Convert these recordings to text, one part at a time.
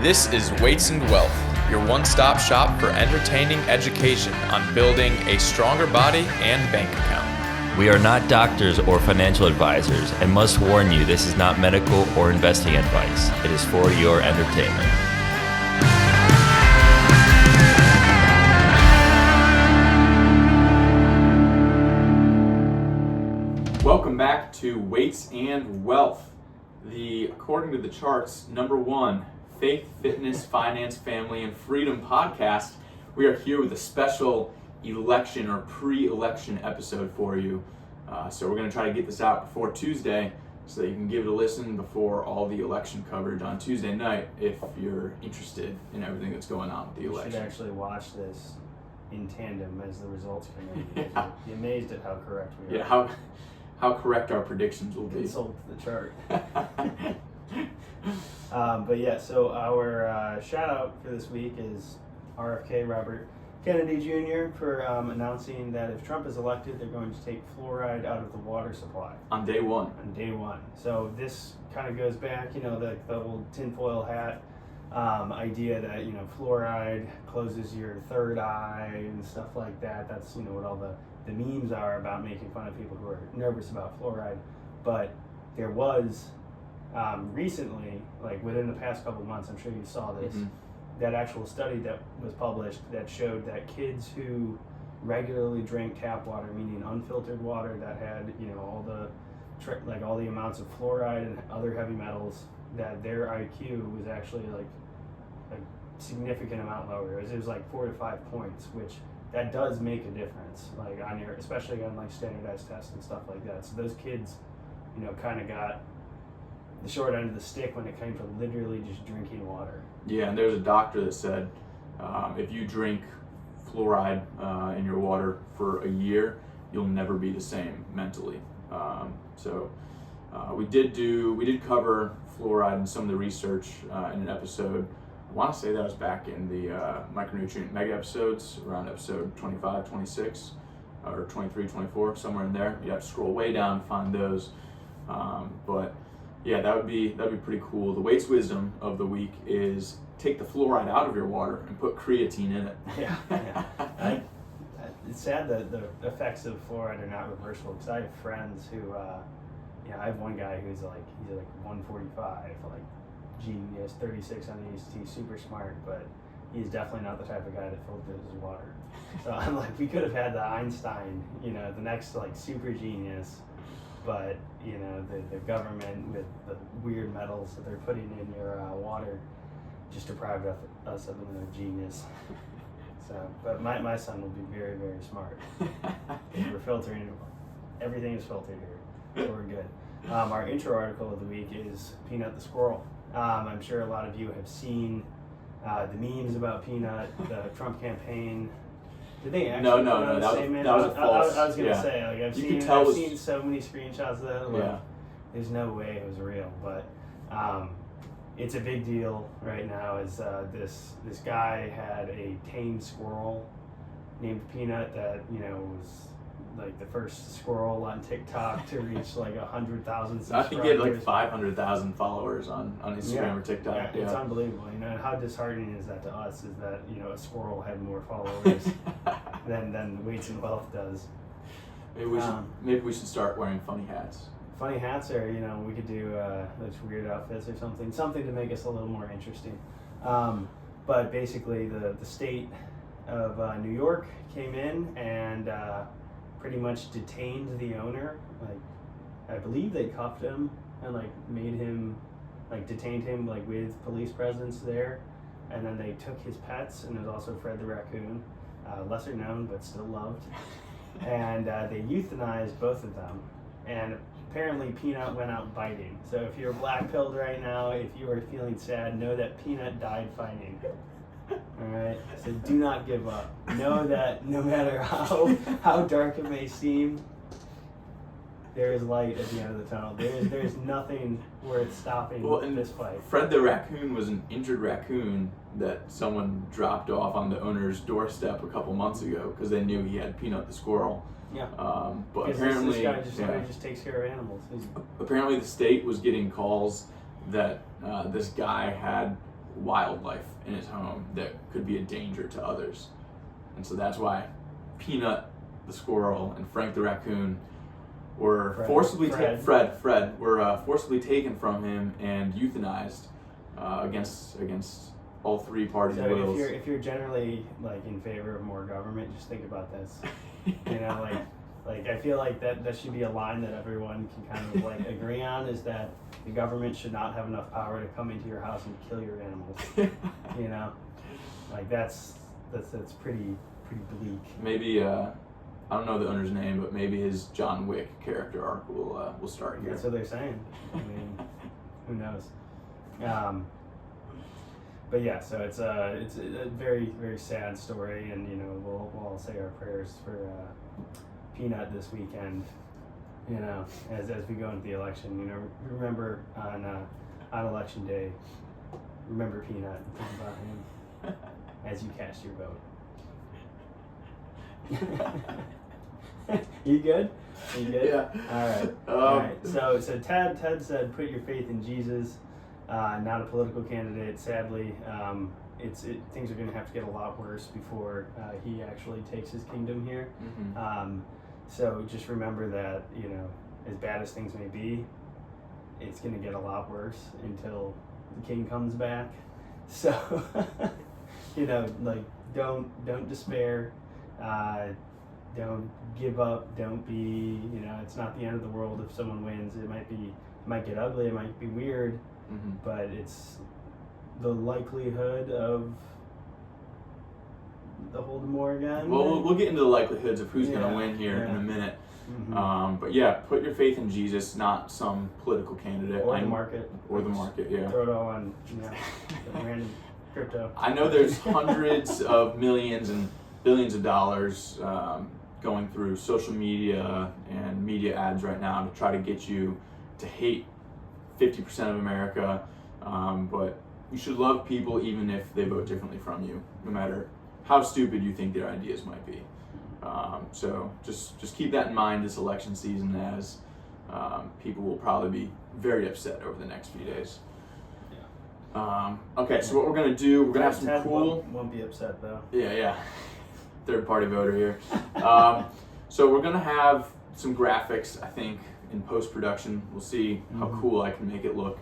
This is Weights and Wealth, your one-stop shop for entertaining education on building a stronger body and bank account. We are not doctors or financial advisors and must warn you this is not medical or investing advice. It is for your entertainment. Welcome back to Weights and Wealth, according to the charts, #1 Faith, Fitness, Finance, Family, and Freedom podcast. We are here with a special election or pre-election episode for you. So we're going to try to get this out before Tuesday so that you can give it a listen before all the election coverage on Tuesday night if you're interested in everything that's going on with the election. You should actually watch this in tandem as the results come in. Yeah. Be amazed at how correct we are. Yeah, how correct our predictions will be. Consult the chart. But yeah, so our shout out for this week is RFK, Robert Kennedy Jr. for announcing that if Trump is elected, they're going to take fluoride out of the water supply. On day one. So this kind of goes back, the old tinfoil hat idea that, fluoride closes your third eye and stuff like that. That's, what all the memes are about, making fun of people who are nervous about fluoride. But there was recently, like within the past couple of months, I'm sure you saw this, that actual study that was published that showed that kids who regularly drank tap water, meaning unfiltered water that had, all the amounts of fluoride and other heavy metals, that their IQ was actually like a significant amount lower. It was like 4 to 5 points, which that does make a difference, like especially on like standardized tests and stuff like that. So those kids, kind of got the short end of the stick when it came to literally just drinking water. Yeah, and there's a doctor that said if you drink fluoride in your water for a year, you'll never be the same mentally. We did cover fluoride and some of the research in an episode. I want to say that was back in the micronutrient mega episodes, around episode 25, 26, or 23, 24, somewhere in there. You have to scroll way down to find those. But yeah, that'd be pretty cool. The Weights wisdom of the week is take the fluoride out of your water and put creatine in it. Yeah. It's sad that the effects of fluoride are not reversible, because I have friends who, I have one guy he's like 145, like genius, 36 on the ACT, super smart, but he's definitely not the type of guy that filters his water. So I'm like, we could have had the Einstein, the next like super genius, but the government with the weird metals that they're putting in your water just deprived us of another genius. So, but my son will be very, very smart. We're filtering, everything is filtered here, so we're good. Our intro article of the week is Peanut the Squirrel. I'm sure a lot of you have seen the memes about Peanut, the Trump campaign. Did they actually? No. That was false. I was gonna say, like, I've seen so many screenshots of that. Like, there's no way it was real, but it's a big deal right now. Is this guy had a tame squirrel named Peanut that was like the first squirrel on TikTok to reach like 100,000 subscribers. I think he had like 500,000 followers on Instagram or TikTok. Yeah, it's unbelievable. And how disheartening is that to us? Is that a squirrel had more followers than Weights and Wealth does. Maybe we should start wearing funny hats. Funny hats, or we could do those weird outfits or something to make us a little more interesting. But basically, the state of New York came in and pretty much detained the owner. Like, I believe they cuffed him and detained him with police presence there, and then they took his pets, and there's also Fred the raccoon, lesser known but still loved, and they euthanized both of them. And apparently Peanut went out biting. So if you're black-pilled right now, if you are feeling sad, know that Peanut died fighting. Alright, so do not give up. Know that no matter how dark it may seem, there is light at the end of the tunnel. There is nothing worth stopping this fight. Fred the raccoon was an injured raccoon that someone dropped off on the owner's doorstep a couple months ago because they knew he had Peanut the squirrel. Yeah. But apparently, this guy just takes care of animals. Apparently, the state was getting calls that this guy had wildlife in his home that could be a danger to others. And so that's why Peanut the squirrel and Frank the raccoon were forcibly taken from him and euthanized against all three parties' wills. If you're generally like in favor of more government, just think about this. You know, like I feel like that should be a line that everyone can kind of like agree on, is that the government should not have enough power to come into your house and kill your animals. You know, like that's pretty bleak. Maybe I don't know the owner's name, but maybe his John Wick character arc will start here. That's what they're saying. I mean, who knows? But yeah, so it's a very, very sad story, and you know we'll all say our prayers for Peanut this weekend. You know, as we go into the election, you know, remember on election day, remember Peanut and think about him as you cast your vote. You good? You good? Yeah. All right. So Ted said, put your faith in Jesus. Not a political candidate, sadly. Things are going to have to get a lot worse before he actually takes his kingdom here. Mm-hmm. So just remember that, you know, as bad as things may be, it's going to get a lot worse until the king comes back. So, you know, like don't despair. Don't give up. Don't be, you know, it's not the end of the world if someone wins. It might get ugly. It might be weird. Mm-hmm. But it's the likelihood of the Hold'em again. Well, we'll get into the likelihoods of who's going to win here in a minute. Mm-hmm. But yeah, put your faith in Jesus, not some political candidate. Or the market. Or the market, yeah. Throw it all on, you know, random crypto. I know there's hundreds of millions and billions of dollars going through social media and media ads right now to try to get you to hate 50% of America, but you should love people even if they vote differently from you, no matter how stupid you think their ideas might be. So just keep that in mind this election season, as people will probably be very upset over the next few days. Okay, so what we're gonna do, we're gonna have some cool. Won't be upset though. Yeah. Third party voter here. So we're gonna have some graphics, I think, in post production. We'll see how cool I can make it look.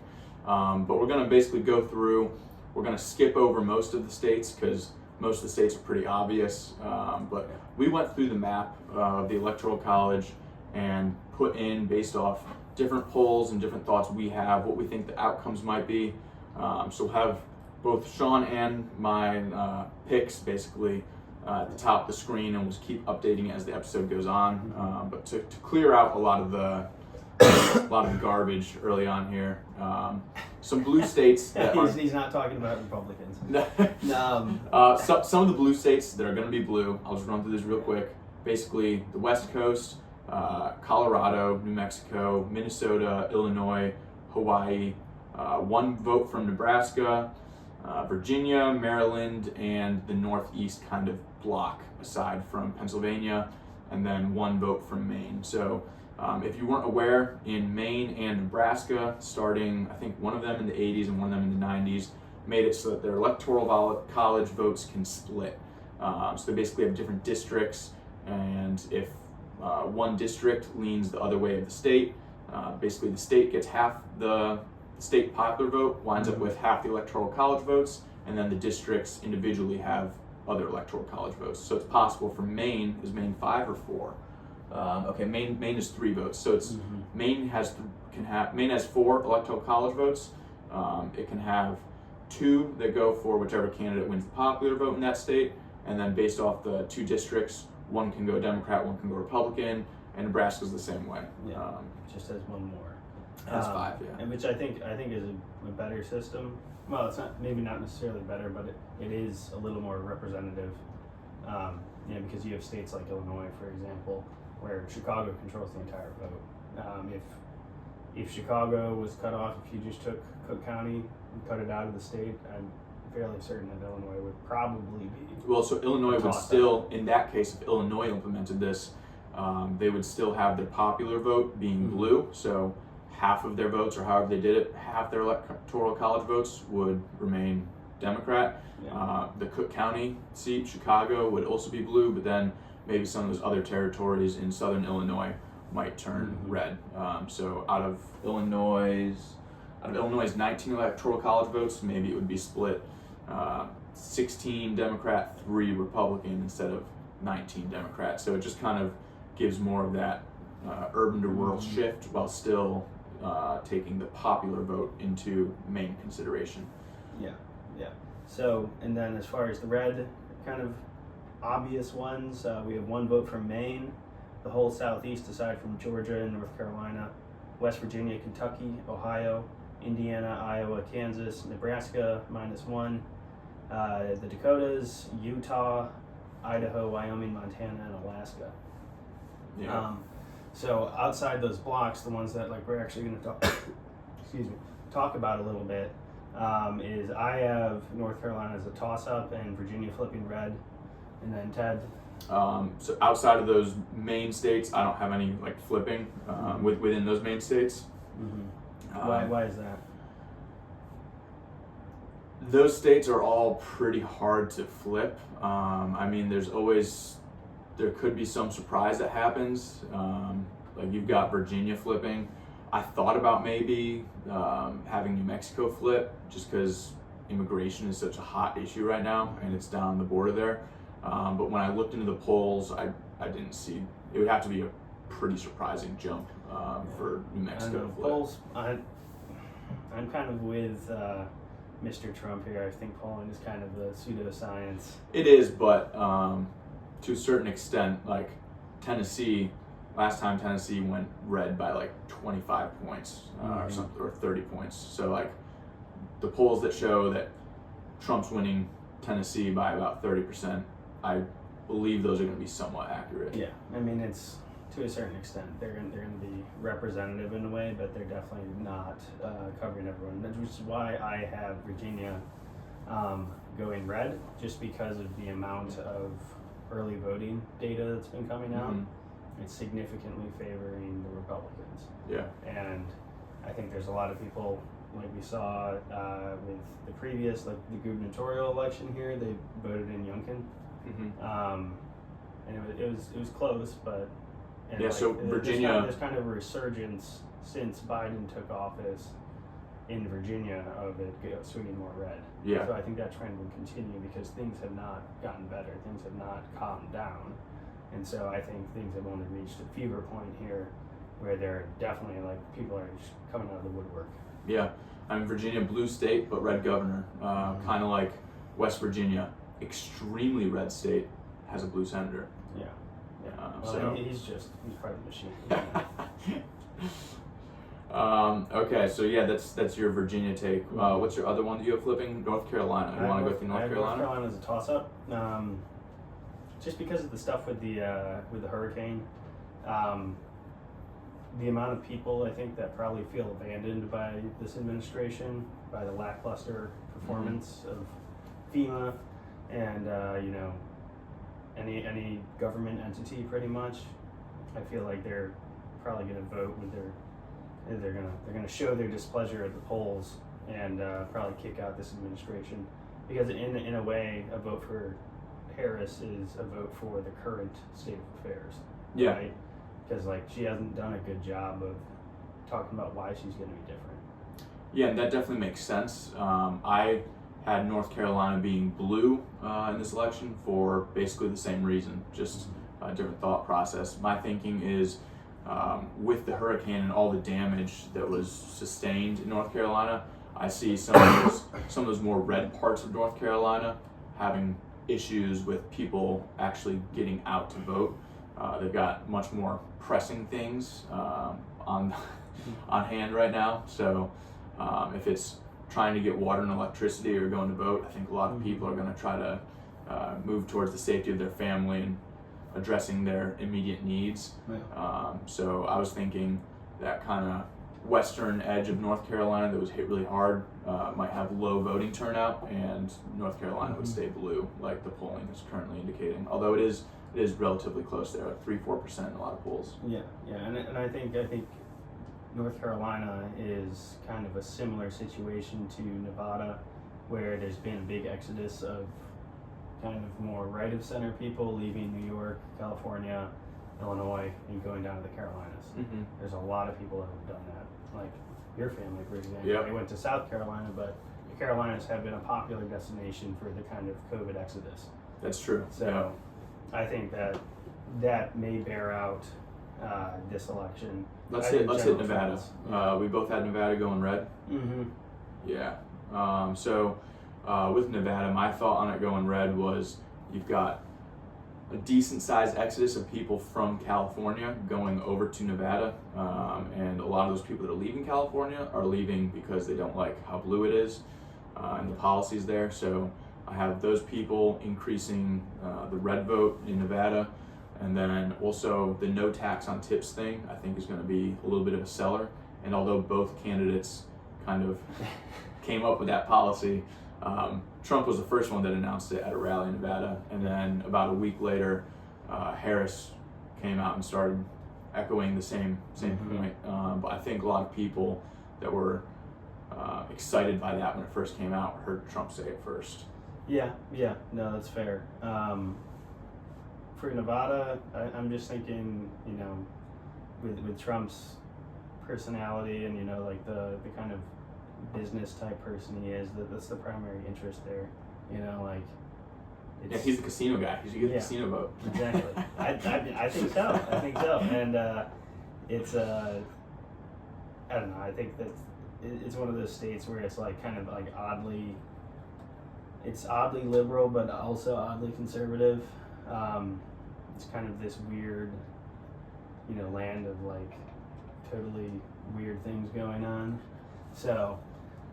But we're gonna basically go through. We're gonna skip over most of the states because most of the states are pretty obvious. But we went through the map of the Electoral College and put in, based off different polls and different thoughts we have, what we think the outcomes might be. So we'll have both Sean and my picks basically at the top of the screen, and we'll just keep updating it as the episode goes on. But to clear out a lot of the garbage early on here, some blue states that he's not talking about Republicans. Some of the blue states that are going to be blue, I'll just run through this real quick. Basically, the West Coast, Colorado, New Mexico, Minnesota, Illinois, Hawaii, one vote from Nebraska, Virginia, Maryland, and the Northeast kind of block, aside from Pennsylvania, and then one vote from Maine. So if you weren't aware, in Maine and Nebraska, starting, I think, one of them in the 80s and one of them in the 90s, made it so that their electoral college votes can split. So they basically have different districts, and if one district leans the other way of the state, basically the state gets half the state popular vote, winds up with half the electoral college votes, and then the districts individually have other electoral college votes. So it's possible for Maine, is Maine 5 or 4? Okay, Maine is 3 votes. So it's Maine has 4 electoral college votes. It can have 2 that go for whichever candidate wins the popular vote in that state, and then based off the 2 districts, one can go Democrat, one can go Republican, and Nebraska's the same way. Just has one more. That's 5, yeah. And which I think is a better system. Well, it's maybe not necessarily better, but it is a little more representative. Because you have states like Illinois, for example, where Chicago controls the entire vote. If Chicago was cut off, if you just took Cook County and cut it out of the state, I'm fairly certain that Illinois would probably be. Well, so Illinois would still, in that case, if Illinois implemented this, they would still have their popular vote being blue. So half of their votes, or however they did it, half their electoral college votes would remain Democrat. Yeah. The Cook County seat, Chicago, would also be blue, but then maybe some of those other territories in southern Illinois might turn red. So out of Illinois' 19 electoral college votes, maybe it would be split 16 Democrat, 3 Republican instead of 19 Democrat. So it just kind of gives more of that urban to rural shift while still taking the popular vote into main consideration. Yeah. So, and then as far as the red kind of obvious ones, we have 1 vote from Maine, the whole Southeast aside from Georgia and North Carolina, West Virginia, Kentucky, Ohio, Indiana, Iowa, Kansas, Nebraska, -1, the Dakotas, Utah, Idaho, Wyoming, Montana, and Alaska. Yeah. So outside those blocks, the ones that like we're actually going to talk, talk about a little bit, is I have North Carolina as a toss-up and Virginia flipping red, and then Ted. So outside of those main states, I don't have any like flipping within those main states. Why is that? Those states are all pretty hard to flip. I mean, there could be some surprise that happens. Like you've got Virginia flipping. I thought about maybe having New Mexico flip just because immigration is such a hot issue right now and it's down the border there. But when I looked into the polls, I didn't see, it would have to be a pretty surprising jump for New Mexico to flip. Polls, I'm kind of with Mr. Trump here. I think polling is kind of the pseudoscience. It is, but to a certain extent, like Tennessee, last time Tennessee went red by like 25 points or something, or 30 points. So like the polls that show that Trump's winning Tennessee by about 30%, I believe those are going to be somewhat accurate. Yeah, I mean it's to a certain extent they're going to be representative in a way, but they're definitely not covering everyone. Which is why I have Virginia going red, just because of the amount of early voting data that's been coming out. It's significantly favoring the Republicans. Yeah. And I think there's a lot of people, like we saw with the previous, like the gubernatorial election here, they voted in Youngkin. And it was close, but yeah. Like, so Virginia, there's kind of a resurgence since Biden took office in Virginia of it swinging more red. Yeah. So I think that trend will continue because things have not gotten better. Things have not calmed down. And so I think things have only reached a fever point here where they're definitely like people are just coming out of the woodwork. Yeah. I mean, Virginia, blue state, but red governor. Kind of like West Virginia, extremely red state, has a blue senator. Yeah. So he's part of the machine. Okay, so yeah, that's your Virginia take. What's your other one that you have flipping? North Carolina. You want to go through North Carolina? North Carolina is a toss-up. Just because of the stuff with the hurricane, the amount of people I think that probably feel abandoned by this administration, by the lackluster performance of FEMA and any government entity pretty much. I feel like they're probably going to vote with they're going to show their displeasure at the polls and probably kick out this administration, because in a way a vote for Harris is a vote for the current state of affairs. Yeah. Right? Because like she hasn't done a good job of talking about why she's going to be different. Yeah, and that definitely makes sense. I had North Carolina being blue in this election for basically the same reason, just a different thought process. My thinking is with the hurricane and all the damage that was sustained in North Carolina, I see some of those more red parts of North Carolina having issues with people actually getting out to vote. They've got much more pressing things on hand right now. So if it's trying to get water and electricity or going to vote, I think a lot of people are going to try to move towards the safety of their family and addressing their immediate needs. So I was thinking that kind of western edge of North Carolina that was hit really hard might have low voting turnout, and North Carolina would stay blue, like the polling is currently indicating. Although it is relatively close there, like 3-4% in a lot of polls. Yeah, and I think North Carolina is kind of a similar situation to Nevada where there's been a big exodus of kind of more right of center people leaving New York, California, Illinois, and going down to the Carolinas. Mm-hmm. There's a lot of people that have done that. Like your family, for example. Yep. They went to South Carolina, but the Carolinas have been a popular destination for the kind of COVID exodus. That's true. So I think that may bear out this election. Let's I hit think general Nevada. trends. We both had Nevada going red. Mm-hmm. Yeah. So with Nevada, my thought on it going red was you've got a decent sized exodus of people from California going over to Nevada. And a lot of those people that are leaving California are leaving because they don't like how blue it is and the policies there. So I have those people increasing the red vote in Nevada. And then also the no tax on tips thing, I think is going to be a little bit of a seller. And although both candidates kind of came up with that policy, Trump was the first one that announced it at a rally in Nevada. And then about a week later, Harris came out and started echoing the same point. But I think a lot of people that were excited by that when it first came out heard Trump say it first. Yeah, no, that's fair. For Nevada, I'm just thinking, with Trump's personality and, like the kind of business type person he is, that's the primary interest there. Yeah, he's the casino guy. He should get the Yeah. casino vote. Exactly. I think so. And it's, I don't know, I think that it's one of those states where it's like kind of like oddly liberal, but also oddly conservative. It's kind of this weird, land of like totally weird things going on. So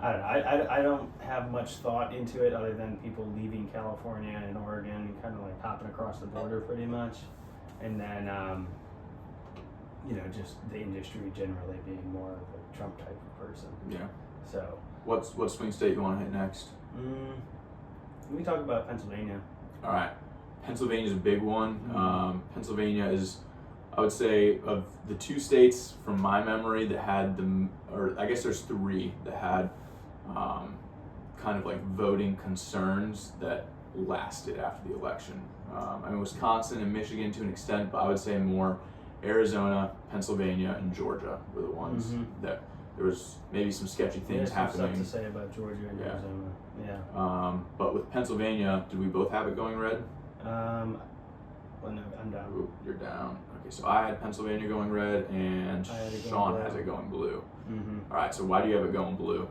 I don't know. I don't have much thought into it other than people leaving California and Oregon and kind of like hopping across the border pretty much, and then just the industry generally being more of a Trump type of person. Yeah. So What swing state you want to hit next? we can talk about Pennsylvania. All right. Pennsylvania is a big one. Pennsylvania is, I would say, of the two states from my memory that had or I guess there's three that had kind of like voting concerns that lasted after the election. Wisconsin and Michigan to an extent, but I would say more Arizona, Pennsylvania, and Georgia were the ones that there was maybe some sketchy things There's happening. some stuff to say about Georgia and Arizona. Yeah. But with Pennsylvania, did we both have it going red? Well, no, I'm down. Ooh, you're down. Okay, so I had Pennsylvania going red, and I had it going Sean blue. has it going blue. Mm-hmm. All right, so why do you have it going blue?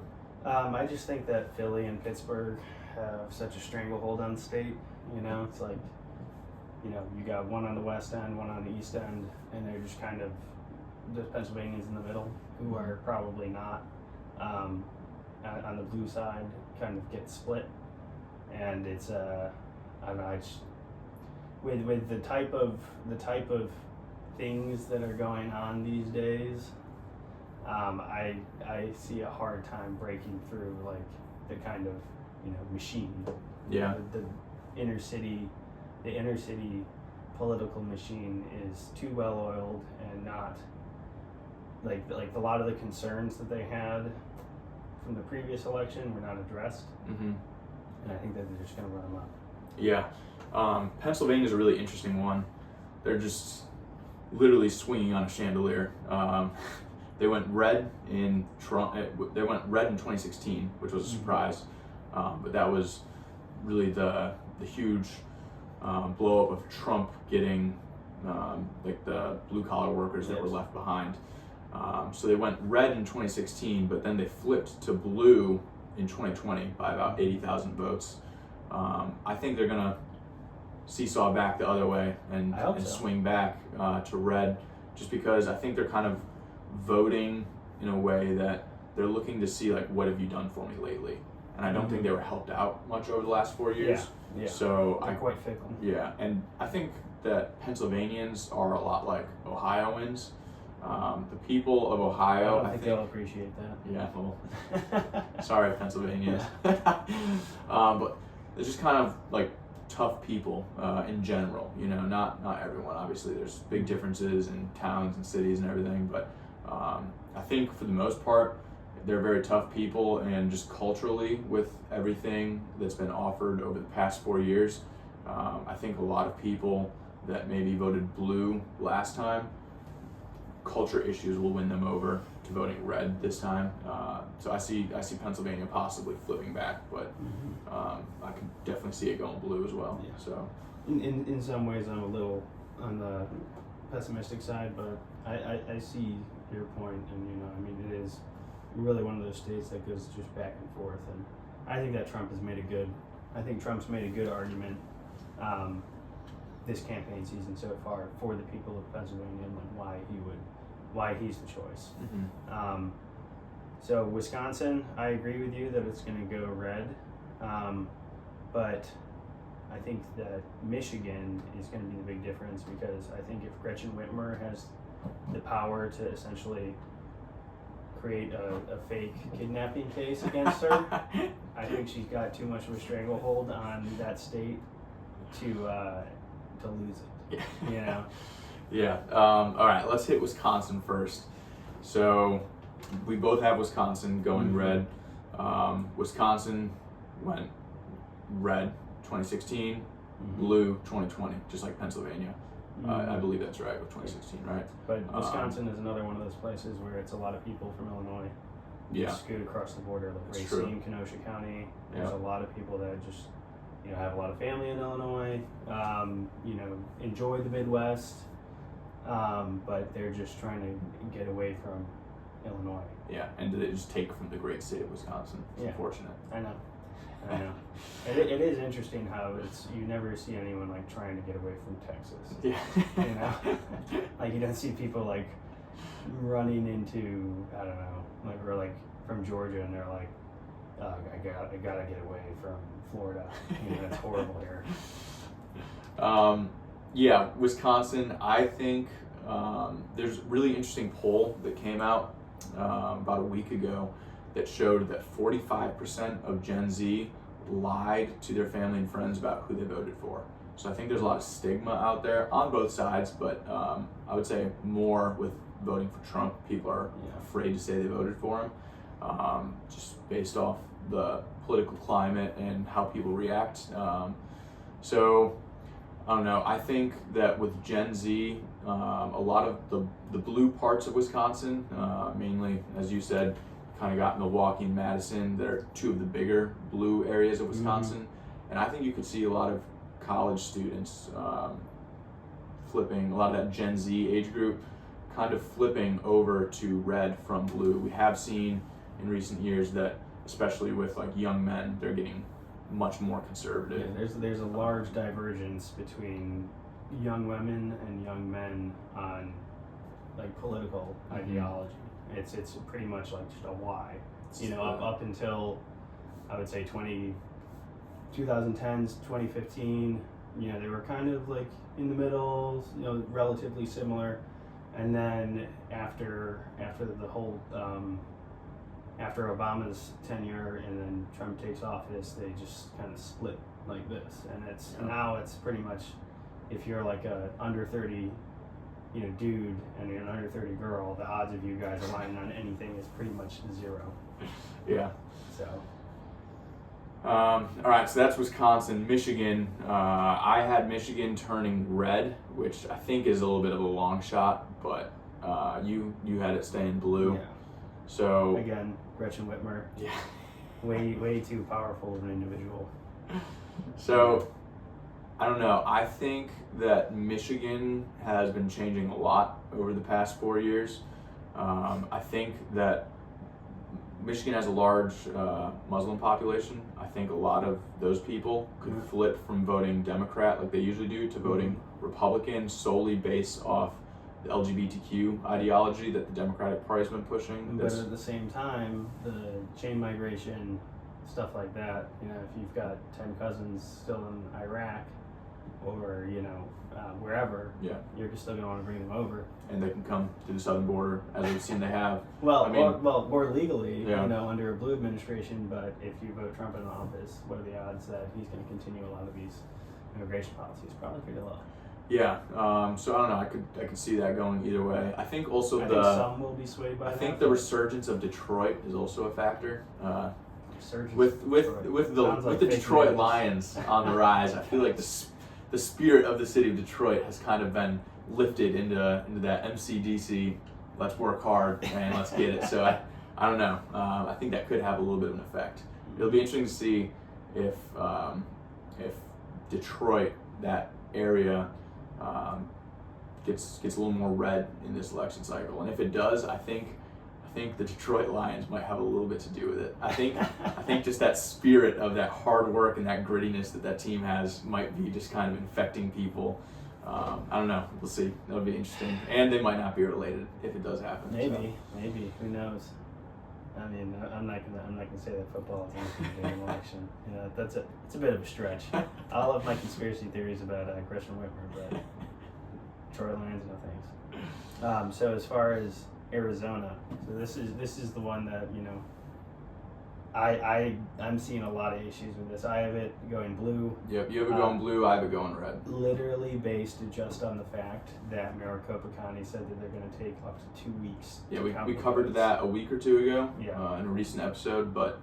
I just think that Philly and Pittsburgh have such a stranglehold on the state. It's like, you got one on the west end, one on the east end, and they're just kind of the Pennsylvanians in the middle, who are probably not on the blue side, kind of get split. And it's I don't know. I just with the type of things that are going on these days, I see a hard time breaking through like the kind of machine. Yeah. The inner city political machine is too well oiled and not like a lot of the concerns that they had from the previous election were not addressed. Mm-hmm. And I think that they're just going to run them up. Yeah. Pennsylvania is a really interesting one. They're just literally swinging on a chandelier. They went red in 2016, which was a surprise. But that was really the huge blow up of Trump getting like the blue collar workers that were left behind. So they went red in 2016, but then they flipped to blue in 2020 by about 80,000 votes. I think they're gonna seesaw back the other way and swing back to red, just because I think they're kind of voting in a way that they're looking to see like, what have you done for me lately? And I don't think they were helped out much over the last 4 years. Yeah. So they're quite fickle. Yeah, and I think that Pennsylvanians are a lot like Ohioans. The people of Ohio, I think they'll appreciate that. Yeah, well, sorry, Pennsylvanians. But they're just kind of like tough people in general. Not everyone. Obviously, there's big differences in towns and cities and everything. But I think for the most part, they're very tough people, and just culturally with everything that's been offered over the past 4 years, I think a lot of people that maybe voted blue last time, culture issues will win them over to voting red this time. So I see Pennsylvania possibly flipping back, but I can definitely see it going blue as well. Yeah. So in some ways, I'm a little on the pessimistic side, but I see your point, and I mean, it is really one of those states that goes just back and forth, and I think that Trump's made a good argument this campaign season so far for the people of Pennsylvania, and like why he's the choice. So Wisconsin, I agree with you that it's going to go red, but I think that Michigan is going to be the big difference, because I think if Gretchen Whitmer has the power to essentially create a fake kidnapping case against her, I think she's got too much of a stranglehold on that state to lose it. Yeah. All right, let's hit Wisconsin first. So we both have Wisconsin going red. Wisconsin went red 2016, blue 2020, just like Pennsylvania. I believe that's right, with 2016, right? But Wisconsin is another one of those places where it's a lot of people from Illinois scoot across the border, like Racine, Kenosha County. There's a lot of people that just have a lot of family in Illinois, enjoy the Midwest, but they're just trying to get away from Illinois. Yeah, and they just take from the great state of Wisconsin. It's unfortunate. I know. It is interesting how you never see anyone like trying to get away from Texas. Yeah. Like you don't see people like running into, I don't know, like, or like from Georgia, and they're like, I gotta get away from Florida. It's horrible here. Yeah, Wisconsin, I think there's a really interesting poll that came out about a week ago that showed that 45% of Gen Z lied to their family and friends about who they voted for. So I think there's a lot of stigma out there on both sides, but I would say more with voting for Trump. People are afraid to say they voted for him, just based off the political climate and how people react. So I don't know. I think that with Gen Z, a lot of the blue parts of Wisconsin, mainly, as you said, kind of got Milwaukee and Madison. They're two of the bigger blue areas of Wisconsin. And I think you could see a lot of college students flipping, a lot of that Gen Z age group kind of flipping over to red from blue. We have seen in recent years that, especially with like young men, they're getting much more conservative. Yeah, there's a large divergence between young women and young men on like political ideology. It's pretty much like just a Y. Up until I would say 2010s, 2015, they were kind of like in the middle, relatively similar. And then after the whole after Obama's tenure and then Trump takes office, they just kind of split like this. And now it's pretty much, if you're like a under 30 dude and you're an under 30 girl, the odds of you guys aligning on anything is pretty much zero. Yeah. So. All right, so that's Wisconsin. Michigan, I had Michigan turning red, which I think is a little bit of a long shot, but you had it staying blue. Yeah. So again, Gretchen Whitmer. Yeah. Way too powerful of an individual. So I don't know. I think that Michigan has been changing a lot over the past 4 years. I think that Michigan has a large Muslim population. I think a lot of those people could flip from voting Democrat like they usually do to voting Republican solely based off the LGBTQ ideology that the Democratic Party's been pushing. But at the same time, the chain migration, stuff like that, if you've got 10 cousins still in Iraq or, wherever, you're just still going to want to bring them over. And they can come to the southern border, as we've seen they have. Well, more legally, under a blue administration, but if you vote Trump in office, what are the odds that he's going to continue a lot of these immigration policies? Probably pretty low. Yeah. So I don't know. I could see that going either way. I think also I think some will be swayed by I that. think the resurgence of Detroit is also a factor. Resurgence With of Detroit. with Sounds like the fake Detroit news. Lions on the rise, I feel like the spirit of the city of Detroit has kind of been lifted into that MCDC. Let's work hard and let's get it. So I don't know. I think that could have a little bit of an effect. It'll be interesting to see if Detroit, that area, gets a little more red in this election cycle, and if it does, I think the Detroit Lions might have a little bit to do with it. I think just that spirit of that hard work and that grittiness that team has might be just kind of infecting people. I don't know. We'll see. That'll be interesting, and they might not be related if it does happen. Maybe who knows? I mean, I'm not gonna say that football is anything to do with an election. You know, it's a bit of a stretch. I love my conspiracy theories about Christian Whitmer, but Detroit Lions, no thanks. So as far as Arizona, so this is the one that, you know, I'm seeing a lot of issues with this. I have it going blue. Yep, you have it going blue, I have it going red. Literally based just on the fact that Maricopa County said that they're going to take up to 2 weeks. Yeah, to count we the covered votes. that a week or two ago Yeah. in a recent episode, but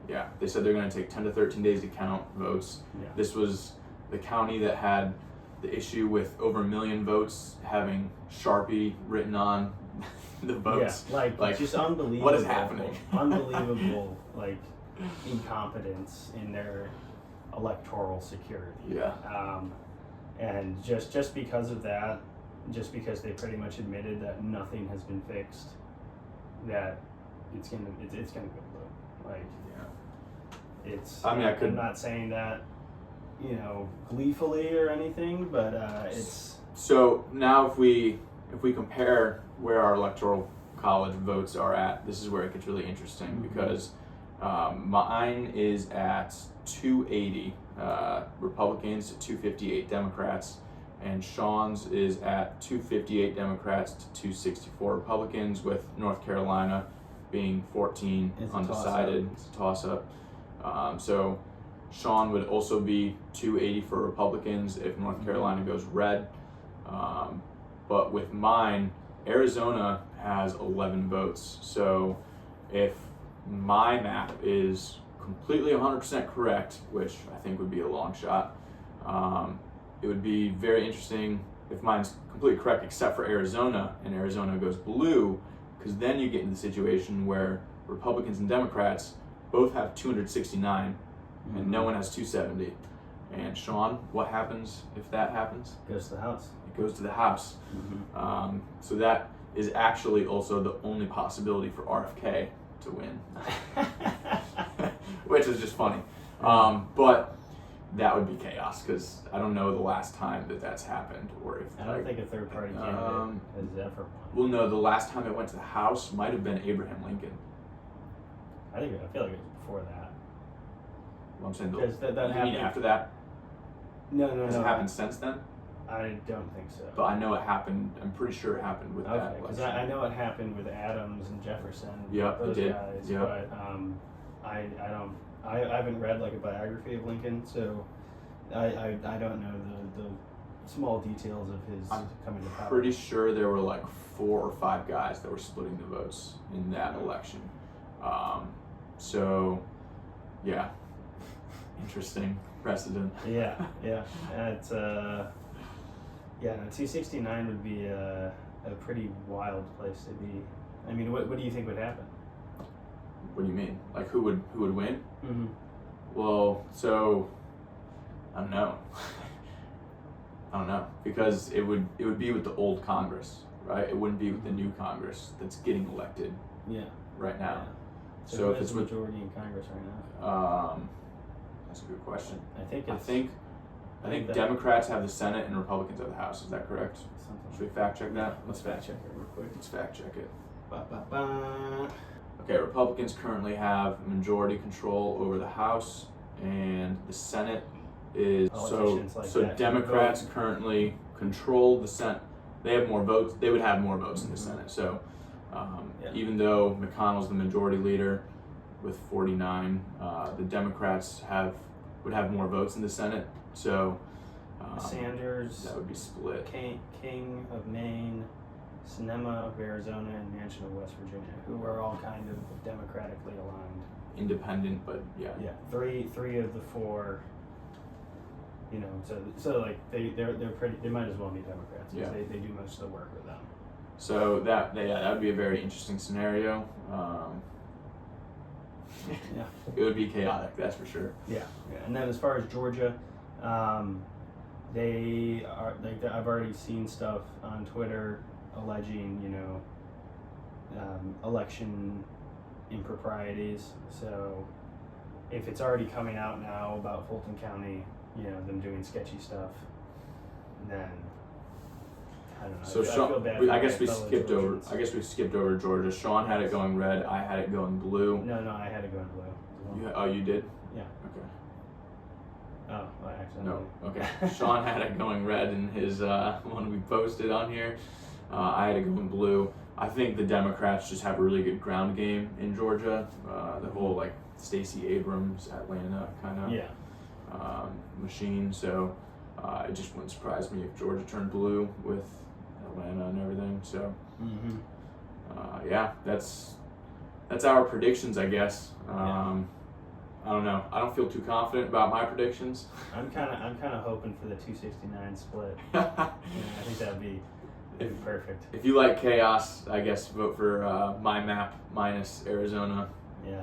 yeah, they said they're going to take 10 to 13 days to count votes. Yeah. This was the county that had the issue with over 1 million votes having Sharpie written on the votes. Yeah, like just unbelievable. What is happening? Unbelievable, like incompetence in their electoral security. Yeah. And just because of that, just because they pretty much admitted that nothing has been fixed, that it's gonna go blue. Like, Yeah. it's. I mean, I'm not saying that, you know, gleefully or anything, but it's. So now if we compare where our electoral college votes are at, this is where it gets really interesting, Mm-hmm. because mine is at 280 Republicans to 258 Democrats, and Sean's is at 258 Democrats to 264 Republicans, with North Carolina being 14 It's a undecided. It's a toss-up. So Sean would also be 280 for Republicans if North Carolina goes red. But with mine, Arizona has 11 votes. So if my map is completely 100% correct, which I think would be a long shot, it would be very interesting if mine's completely correct except for Arizona, and Arizona goes blue, because then you get into the situation where Republicans and Democrats both have 269 and no one has 270. And Sean, what happens if that happens? Goes to the House. It goes to the House. So that is actually also the only possibility for RFK to win, which is just funny. But that would be chaos, because I don't know the last time that's happened, or if I don't think a third party candidate has ever won. Well, no, the last time it went to the House might have been Abraham Lincoln. I feel like it was before that. Well, I'm saying Because that you mean happened after that? No. Has it happened since then? I don't think so. But I know it happened. I'm pretty sure it happened with that Okay, because election. I know it happened with Adams and Jefferson. Yep, it those did. guys. Yep. But I haven't read like a biography of Lincoln, so I don't know the small details of his I'm coming to power. Pretty sure there were like 4 or 5 guys that were splitting the votes in that election. So, yeah, interesting precedent. Yeah. It's 269 would be a pretty wild place to be. I mean, what do you think would happen? What do you mean? Like who would win? Mm-hmm. Well, so I don't know. Because it would be with the old Congress, right? It wouldn't be with the new Congress that's getting elected right now. Yeah. So So who if has it's the with majority in Congress right now? that's a good question. I think I it's think that- Democrats have the Senate and Republicans have the House. Is that correct? something. Should we fact check that? Let's fact check it real quick. Let's fact check it. Ba-ba-ba. Okay, Republicans currently have majority control over the House, and the Senate is Politicians like so that Democrats vote. currently control the Senate. They have more votes. They would have more votes in the Mhm. Senate. So Yeah. even though McConnell's the majority leader with 49, the Democrats would have more votes in the Senate. So Sanders, That would be split. King of Maine, Sinema of Arizona, and Manchin of West Virginia, who are all kind of democratically aligned. Independent, but yeah. Yeah, three of the four. So like they're pretty. They might as well be Democrats because they do most of the work with them. So that would be a very interesting scenario. Yeah. It would be chaotic, that's for sure. Yeah. And then as far as Georgia, they are like I've already seen stuff on Twitter alleging election improprieties. So if it's already coming out now about Fulton County, them doing sketchy stuff, then I don't know. So I feel bad. I guess we fellow skipped over. Georgians. I guess we skipped over Georgia. Sean had it going red. I had it going blue. No, I had to go in blue. As well. You did? Yeah. Okay. Oh, I actually. No. Okay. Sean had it going red in his one we posted on here. I had it going blue. I think the Democrats just have a really good ground game in Georgia. The whole like Stacey Abrams, Atlanta kind of machine. So it just wouldn't surprise me if Georgia turned blue with Atlanta and everything. So that's our predictions, I guess. I don't know. I don't feel too confident about my predictions. I'm kind of hoping for the 269 split. I think that'd be perfect. If you like chaos, I guess vote for my map minus Arizona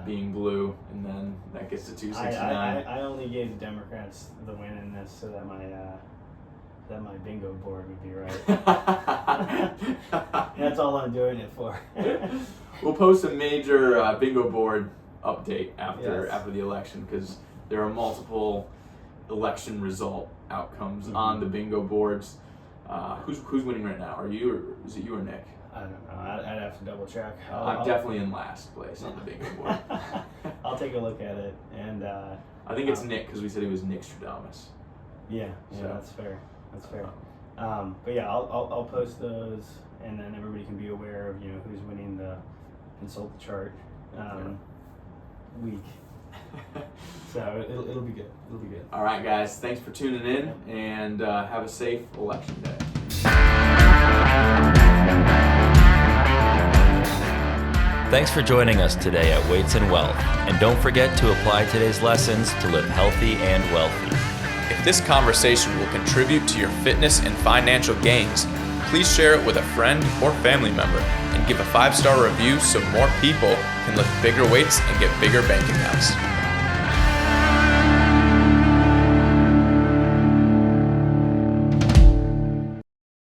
being blue, and then that gets to 269. I only gave the Democrats the win in this so that my bingo board would be right. That's all I'm doing it for. We'll post a major bingo board update after the election, because there are multiple election result outcomes on the bingo boards. Who's winning right now? Are you, or is it you or Nick? I don't know. I'd have to double check. I'm definitely in last place on the bingo board. I'll take a look at it, and I think it's Nick, because we said he was Nick Stradamus. Yeah, So, that's fair. That's fair. But yeah, I'll post those, and then everybody can be aware of who's winning the consult the chart week. So it'll be good. It'll be good. All right, guys. Thanks for tuning in, and have a safe election day. Thanks for joining us today at Weights and Wealth, and don't forget to apply today's lessons to live healthy and wealthy. If this conversation will contribute to your fitness and financial gains, please share it with a friend or family member and give a 5-star review so more people can lift bigger weights and get bigger bank accounts.